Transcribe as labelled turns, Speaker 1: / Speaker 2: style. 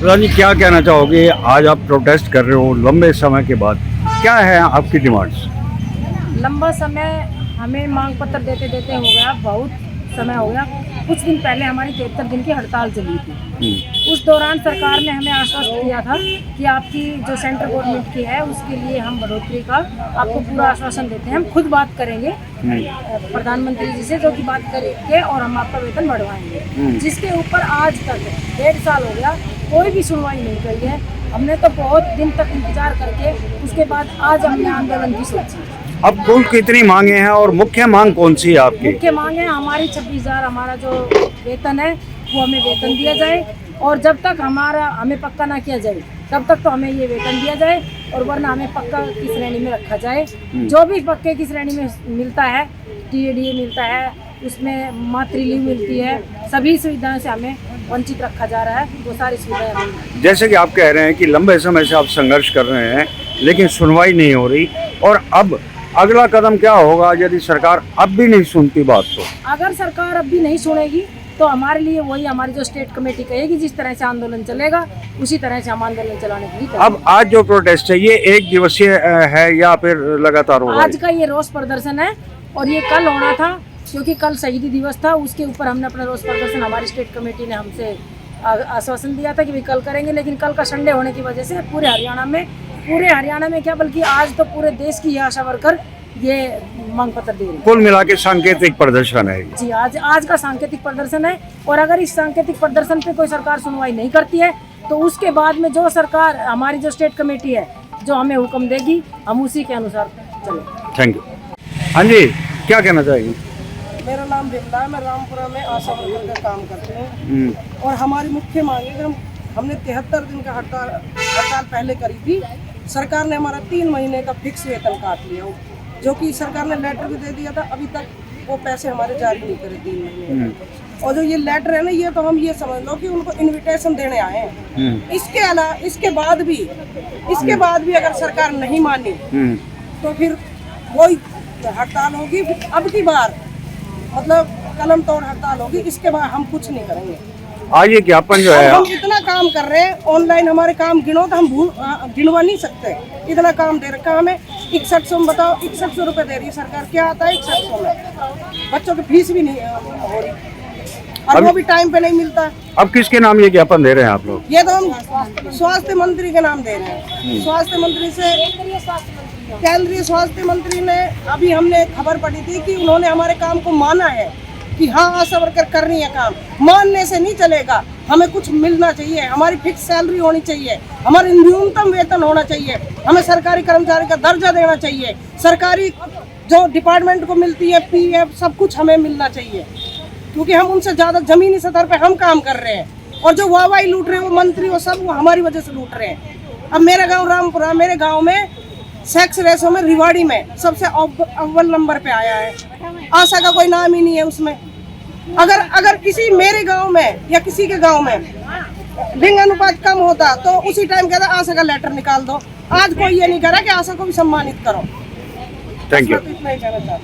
Speaker 1: प्रधान जी, क्या कहना चाहोगे? आज आप प्रोटेस्ट कर रहे हो लंबे समय के बाद, क्या है आपकी डिमांड्स?
Speaker 2: लंबा समय हमें मांग पत्र देते देते हो गया, बहुत समय हो गया। कुछ दिन पहले हमारी 73 दिन की हड़ताल चली थी। उस दौरान सरकार ने हमें आश्वस्त किया था कि आपकी जो सेंट्रल गवर्नमेंट की है उसके लिए हम बढ़ोतरी का आपको पूरा आश्वासन देते हैं। हम खुद बात करेंगे प्रधानमंत्री जी से, जो कि बात करेंगे और हम आपका वेतन बढ़वाएंगे। जिसके ऊपर आज तक 1.5 साल हो गया, कोई भी सुनवाई नहीं करी है। हमने तो बहुत दिन तक इंतजार करके उसके बाद आज हमने आंदोलन की सोची।
Speaker 1: अब कुल कितनी मांगे हैं और मुख्य मांग कौन सी है आपकी?
Speaker 2: मुख्य मांग है हमारी 26,000 हमारा जो वेतन है वो हमें वेतन दिया जाए, और जब तक हमें पक्का ना किया जाए तब तक तो हमें ये वेतन दिया जाए, और वरना हमें पक्का की श्रेणी में रखा जाए। जो भी पक्के की श्रेणी में मिलता है, TADA मिलता है, उसमें मातृ लीव मिलती है, सभी सुविधाओं से हमें वंचित रखा जा रहा है। वो सारी सुविधाएं हमें,
Speaker 1: जैसे कि आप कह रहे हैं कि लंबे समय से आप संघर्ष कर रहे हैं लेकिन सुनवाई नहीं हो रही, और अब अगला कदम क्या होगा यदि सरकार अब भी नहीं सुनती बात? तो
Speaker 2: अगर सरकार अब भी नहीं सुनेगी तो हमारे लिए वही हमारी जो स्टेट कमेटी कहेगी, जिस तरह से आंदोलन चलेगा उसी तरह से हम आंदोलन चलाने के लिए।
Speaker 1: अब आज जो प्रोटेस्ट है ये एक दिवसीय है या फिर लगातार होगा?
Speaker 2: आज का ये रोष प्रदर्शन है, और ये कल होना था क्योंकि कल शहीदी दिवस था। उसके ऊपर हमने अपना रोष प्रदर्शन, हमारी स्टेट कमेटी ने हमसे आश्वासन दिया था कि भाई कल करेंगे, लेकिन कल का संडे होने की वजह से पूरे हरियाणा में क्या बल्कि आज तो पूरे देश की आशा वर्कर ये मांग पत्र दे रही है।
Speaker 1: कुल मिला के सांकेतिक प्रदर्शन है
Speaker 2: जी, आज का सांकेतिक प्रदर्शन है, और अगर इस सांकेतिक प्रदर्शन पे कोई सरकार सुनवाई नहीं करती है तो उसके बाद में जो सरकार, हमारी जो स्टेट कमेटी है, जो हमें हुक्म देगी हम उसी के अनुसार चलें।
Speaker 1: Thank you. हाँ जी, क्या कहना चाहिए?
Speaker 3: मेरा नाम बिमला है, मैं रामपुरा में आशा वर्कर का काम करते हैं। और हमारी मुख्य मांग है कि हमने 73 दिन का हड़ताल पहले करी थी। सरकार ने हमारा 3 महीने का फिक्स वेतन काट लिया, जो कि सरकार ने लेटर भी दे दिया था। अभी तक वो पैसे हमारे जारी नहीं करे 3 महीने। और जो ये लेटर है ना, ये तो हम ये समझ लो कि उनको इनविटेशन देने आए हैं। इसके बाद भी अगर सरकार नहीं मानी तो फिर वही हड़ताल होगी। अब की बार मतलब कलम तोड़ हड़ताल होगी। इसके बाद हम कुछ नहीं करेंगे।
Speaker 1: आज ये ज्ञापन जो है,
Speaker 3: हम इतना काम कर रहे हैं, ऑनलाइन हमारे काम गिनो तो हम गिनवा नहीं सकते। इतना काम दे रखा हमें। 6100 में बताओ, 6100 रुपये दे रही है सरकार। क्या आता है 6100 में? बच्चों की फीस भी नहीं हो रही, और वो भी टाइम पे नहीं मिलता।
Speaker 1: अब किसके नाम ये ज्ञापन दे रहे हैं आप लोग?
Speaker 3: ये तो हम स्वास्थ्य मंत्री के नाम दे रहे हैं। स्वास्थ्य मंत्री से, केंद्रीय स्वास्थ्य मंत्री ने, अभी हमने खबर पड़ी थी कि उन्होंने हमारे काम को माना है कि हाँ आशा वर्कर कर रही है काम। मानने से नहीं चलेगा, हमें कुछ मिलना चाहिए। हमारी फिक्स सैलरी होनी चाहिए, हमारी न्यूनतम वेतन होना चाहिए, हमें सरकारी कर्मचारी का दर्जा देना चाहिए, सरकारी जो डिपार्टमेंट को मिलती है PF सब कुछ हमें मिलना चाहिए, क्योंकि हम उनसे ज़्यादा जमीनी स्तर पे हम काम कर रहे हैं। और जो वाहवाही लूट रहे हैं वो मंत्री, वो सब वो हमारी वजह से लूट रहे हैं। अब मेरा गाँव रामपुरा, मेरे गाँव में सेक्स रेशो में रिवाड़ी में सबसे अव्वल नंबर पे आया है। आशा का कोई नाम ही नहीं है उसमें। अगर किसी मेरे गांव में या किसी के गांव में लिंग अनुपात कम होता तो उसी टाइम कहता आशा का लेटर निकाल दो। आज कोई ये नहीं कह रहा कि आशा को भी सम्मानित करो।
Speaker 1: Thank you.
Speaker 3: इतना ही कहना चाहता हूं।